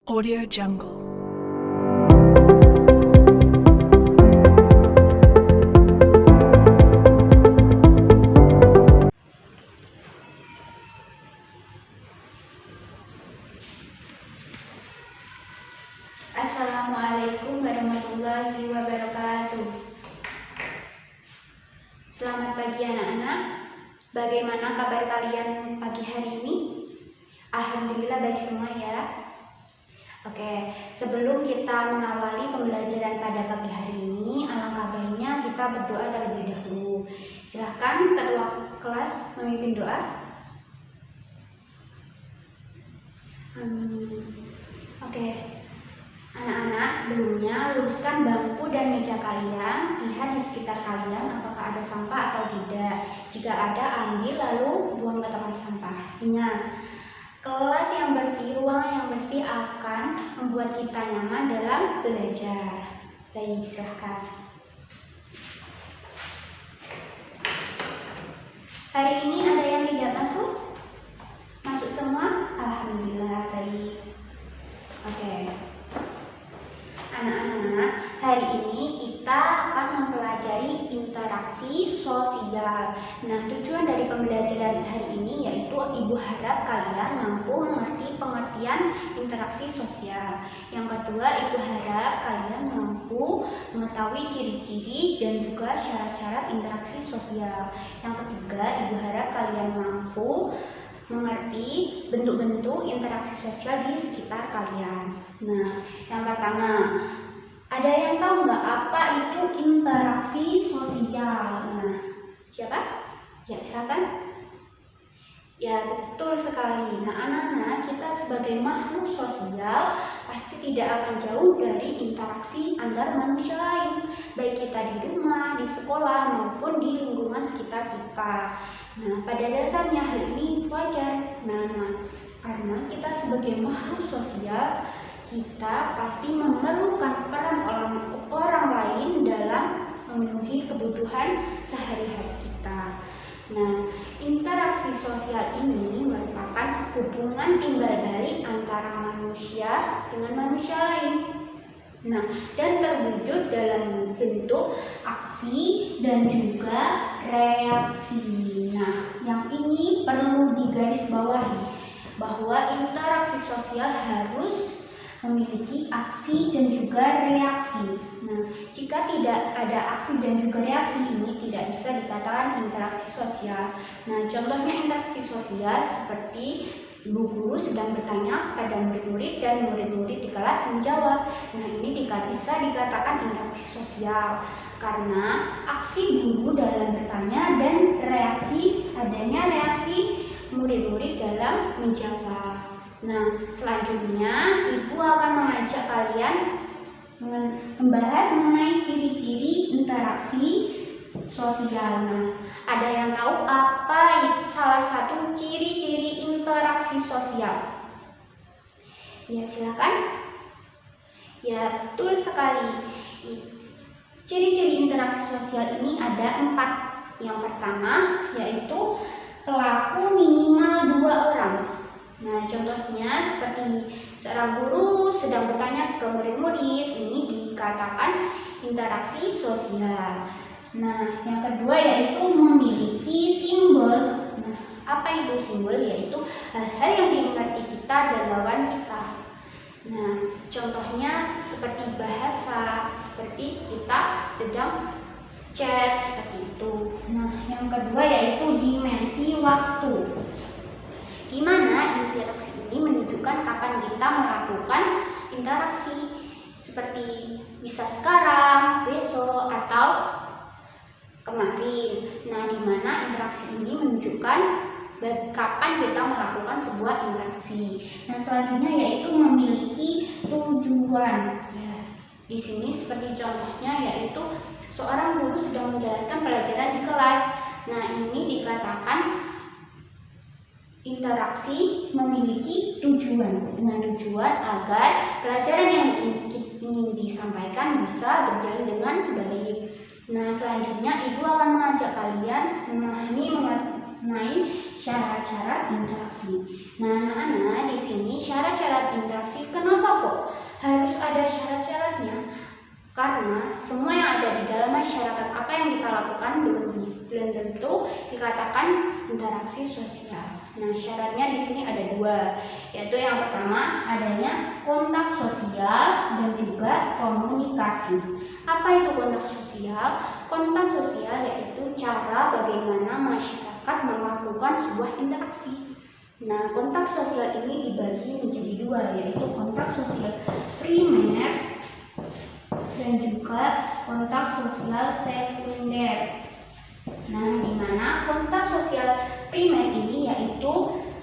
Audio Jungle. Assalamualaikum warahmatullahi wabarakatuh. Selamat pagi anak-anak. Bagaimana kabar kalian pagi hari ini? Alhamdulillah baik semua ya. Oke, sebelum kita mengawali pembelajaran pada pagi hari ini, alangkah baiknya kita berdoa terlebih dahulu. Silahkan ketua kelas memimpin doa. Oke. Anak-anak, sebelumnya luruskan bangku dan meja kalian. Lihat di sekitar kalian apakah ada sampah atau tidak. Jika ada, ambil lalu buang ke tempat sampah. Ingat, kelas yang bersih, ruangan yang bersih akan membuat kita nyaman dalam belajar. Baik, silahkan. Hari ini ada yang tidak masuk? Masuk semua? Alhamdulillah, baik. Oke. Anak-anak, hari ini kita akan mempelajari interaksi sosial. Nah, tujuan dari pembelajaran hari ini yaitu Ibu harap kalian mampu mengerti pengertian interaksi sosial. Yang kedua, Ibu harap kalian mampu mengetahui ciri-ciri dan juga syarat-syarat interaksi sosial. Yang ketiga, Ibu harap kalian mampu mengerti bentuk-bentuk interaksi sosial di sekitar kalian. Nah, yang pertama, ada yang tahu nggak apa itu interaksi sosial? Nah, siapa? Ya, silakan. Ya, betul sekali. Nah, anak-anak, kita sebagai makhluk sosial pasti tidak akan jauh dari interaksi antar manusia lain, baik kita di rumah, di sekolah, maupun di lingkungan sekitar kita. Nah, pada dasarnya hal ini wajar. Nah, karena kita sebagai makhluk sosial, kita pasti memerlukan peran orang lain dalam memenuhi kebutuhan sehari-hari kita. Nah, interaksi sosial ini merupakan hubungan timbal balik antara manusia dengan manusia lain. Nah, dan terwujud dalam bentuk aksi dan juga reaksi. Nah, yang ini perlu digarisbawahi bahwa interaksi sosial harus memiliki aksi dan juga reaksi. Nah, jika tidak ada aksi dan juga reaksi, ini tidak bisa dikatakan interaksi sosial. Nah, contohnya interaksi sosial seperti ibu guru sedang bertanya pada murid-murid dan murid-murid di kelas menjawab. Nah, ini bisa dikatakan interaksi sosial karena aksi guru dalam bertanya dan adanya reaksi murid-murid dalam menjawab. Nah, selanjutnya Ibu akan mengajak kalian membahas mengenai ciri-ciri interaksi sosial. Nah, ada yang tahu apa salah satu ciri-ciri interaksi sosial? Ya, silakan. Ya, betul sekali. Ciri-ciri interaksi sosial ini ada 4. Yang pertama yaitu pelaku minimal 2 orang. Nah, contohnya seperti seorang guru sedang bertanya ke murid-murid, ini dikatakan interaksi sosial. Nah, yang kedua yaitu memiliki simbol. Nah, apa itu simbol? Yaitu hal-hal yang dimengerti kita dan lawan kita. Nah, contohnya seperti bahasa, seperti kita sedang chat, seperti itu. Nah, yang kedua yaitu dimensi waktu, di mana interaksi ini menunjukkan kapan kita melakukan interaksi, seperti bisa sekarang, besok, atau kemarin. Nah, di mana interaksi ini menunjukkan kapan kita melakukan sebuah interaksi. Nah, selanjutnya yaitu memiliki tujuan. Ya, di sini seperti contohnya yaitu seorang guru sedang menjelaskan pelajaran di kelas. Nah, ini dikatakan interaksi memiliki tujuan, dengan tujuan agar pelajaran yang ingin disampaikan bisa berjalan dengan baik. Nah, selanjutnya Ibu akan mengajak kalian memahami mengenai syarat-syarat interaksi. Nah, anak-anak, di sini syarat-syarat interaksi, kenapa harus ada syarat-syaratnya, karena semua yang ada di dalam masyarakat apa yang kita lakukan belum tentu dikatakan interaksi sosial. Nah, syaratnya di sini ada 2, yaitu yang pertama adanya kontak sosial dan juga komunikasi. Apa itu kontak sosial? Kontak sosial yaitu cara bagaimana masyarakat melakukan sebuah interaksi. Nah, kontak sosial ini dibagi menjadi 2, yaitu kontak sosial primer dan juga kontak sosial sekunder. Nah, di mana kontak sosial primer ini yaitu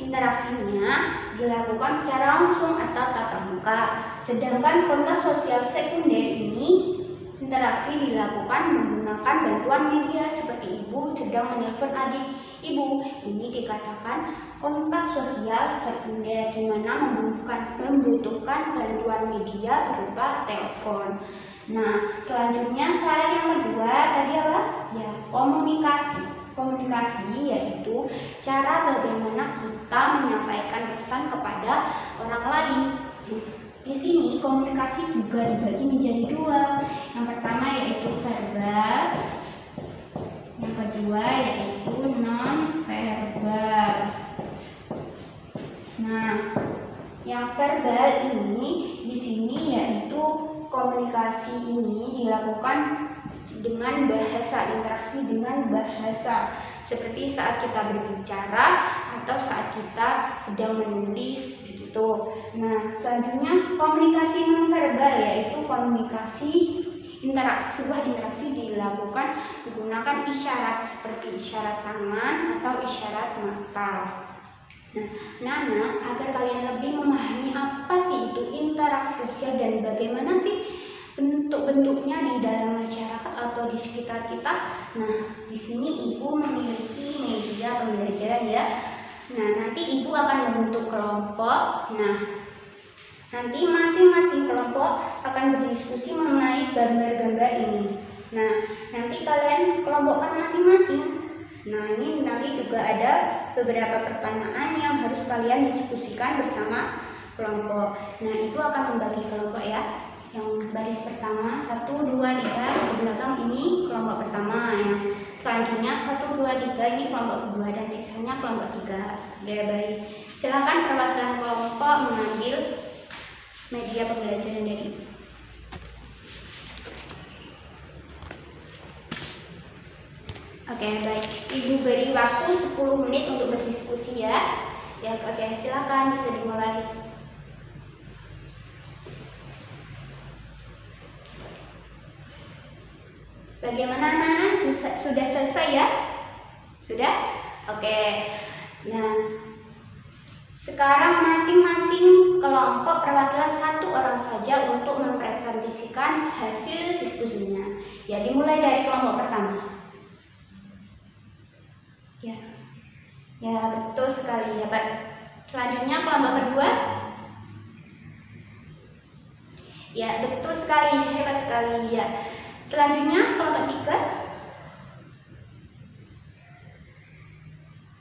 interaksinya dilakukan secara langsung atau tatap muka. Sedangkan kontak sosial sekunder ini interaksi dilakukan menggunakan bantuan media seperti ibu sedang menelpon adik ibu. Ini dikatakan kontak sosial sekunder, di mana membutuhkan bantuan media berupa telepon. Nah, selanjutnya syarat yang kedua tadi apa? Ya, komunikasi. Komunikasi yaitu cara bagaimana kita menyampaikan pesan kepada orang lain. Di sini komunikasi juga dibagi menjadi 2. Yang pertama yaitu verbal, yang kedua yaitu non verbal. Nah, yang verbal ini di sini yaitu komunikasi ini dilakukan dengan bahasa, interaksi dengan bahasa, seperti saat kita berbicara atau saat kita sedang menulis begitu. Nah, selanjutnya komunikasi nonverbal yaitu komunikasi sebuah interaksi dilakukan menggunakan isyarat seperti isyarat tangan atau isyarat mata. Nah, agar kalian lebih memahami apa sih itu interaksi sosial dan bagaimana sih bentuk-bentuknya di dalam masyarakat atau di sekitar kita. Nah, di sini ibu memiliki media pembelajaran ya. Nah, nanti ibu akan membentuk kelompok. Nah, nanti masing-masing kelompok akan berdiskusi mengenai gambar-gambar ini. Nah, nanti kalian kelompokkan masing-masing. Nah, ini nanti juga ada beberapa pertanyaan yang harus kalian diskusikan bersama kelompok. Nah, ibu akan membagi kelompok ya. Yang baris pertama 1, 2, 3 di belakang ini kelompok pertama. Yang selanjutnya 1, 2, 3 ini kelompok kedua dan sisanya kelompok 3. Ya, baik. Silakan perwakilan kelompok mengambil media pembelajaran dari ibu. Oke, baik. Ibu beri waktu 10 menit untuk berdiskusi ya. Ya, oke, silakan bisa dimulai. Bagaimana anak-anak? Sudah selesai ya? Sudah? Oke. Nah, sekarang masing-masing kelompok perwakilan 1 orang saja untuk mempresentasikan hasil diskusinya. Ya, dimulai dari kelompok pertama. Ya, betul sekali ya, Pak. Selanjutnya kelompok kedua. Ya, betul sekali, hebat sekali ya. Selanjutnya kelompok 3.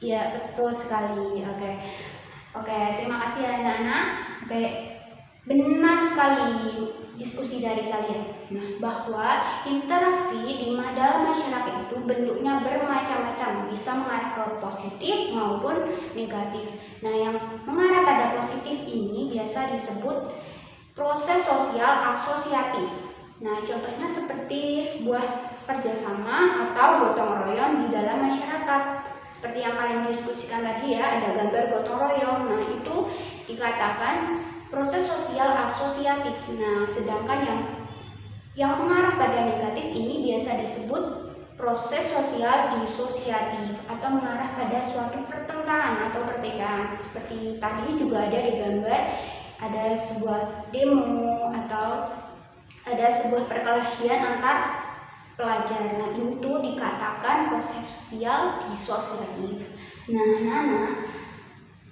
Ya, betul sekali. Oke, terima kasih ya anak-anak. Oke, benar sekali diskusi dari kalian. Nah, bahwa interaksi di dalam masyarakat itu bentuknya bermacam-macam, bisa mengarah ke positif maupun negatif. Nah, yang mengarah pada positif ini biasa disebut proses sosial asosiatif. Nah, contohnya seperti sebuah kerjasama atau gotong royong di dalam masyarakat. Seperti yang kalian diskusikan tadi ya, ada gambar gotong royong. Nah, itu dikatakan proses sosial asosiatif. Nah, sedangkan yang mengarah pada negatif ini biasa disebut proses sosial disosiatif atau mengarah pada suatu pertentangan atau pertikaian. Seperti tadi juga ada di gambar, ada sebuah demo atau ada sebuah perkelahian antar pelajar. Nah, itu dikatakan proses sosial disosiatif. Nah,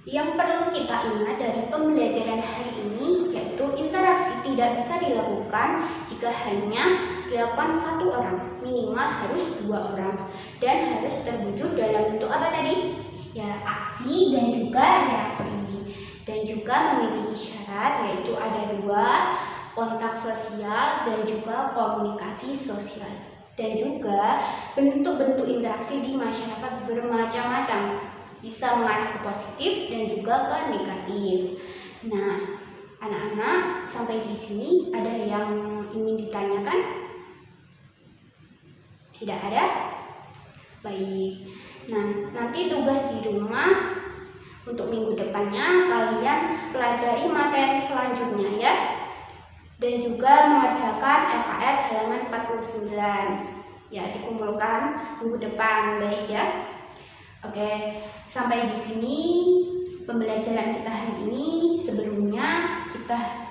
yang perlu kita ingat dari pembelajaran hari ini yaitu interaksi tidak bisa dilakukan jika hanya dilakukan 1 orang, minimal harus 2 orang, dan harus terwujud dalam bentuk apa tadi? Ya, aksi dan juga reaksi. dan juga memiliki syarat, yaitu ada 2, kontak sosial dan juga komunikasi sosial. Dan juga bentuk-bentuk interaksi di masyarakat bermacam-macam, bisa mengarah ke positif dan juga ke negatif. Nah, anak-anak, sampai di sini ada yang ingin ditanyakan? Tidak ada? Baik. Nah, nanti tugas di rumah untuk minggu depannya kalian pelajari materi selanjutnya ya. Dan juga mengerjakan LKS halaman 49. Ya, dikumpulkan minggu depan, baik ya. Oke, sampai di sini pembelajaran kita hari ini. Sebelumnya kita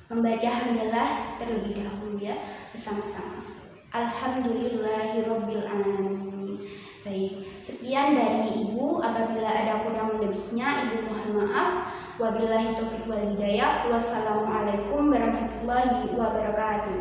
membaca hamdalah terlebih dahulu ya, bersama-sama. Alhamdulillahirabbil alamin. Baik, sekian dari Ibu. Apabila ada kurang lebihnya, Ibu mohon maaf. Wabillahi taufiq wal hidayah. Wassalamualaikum warahmatullahi wabarakatuh.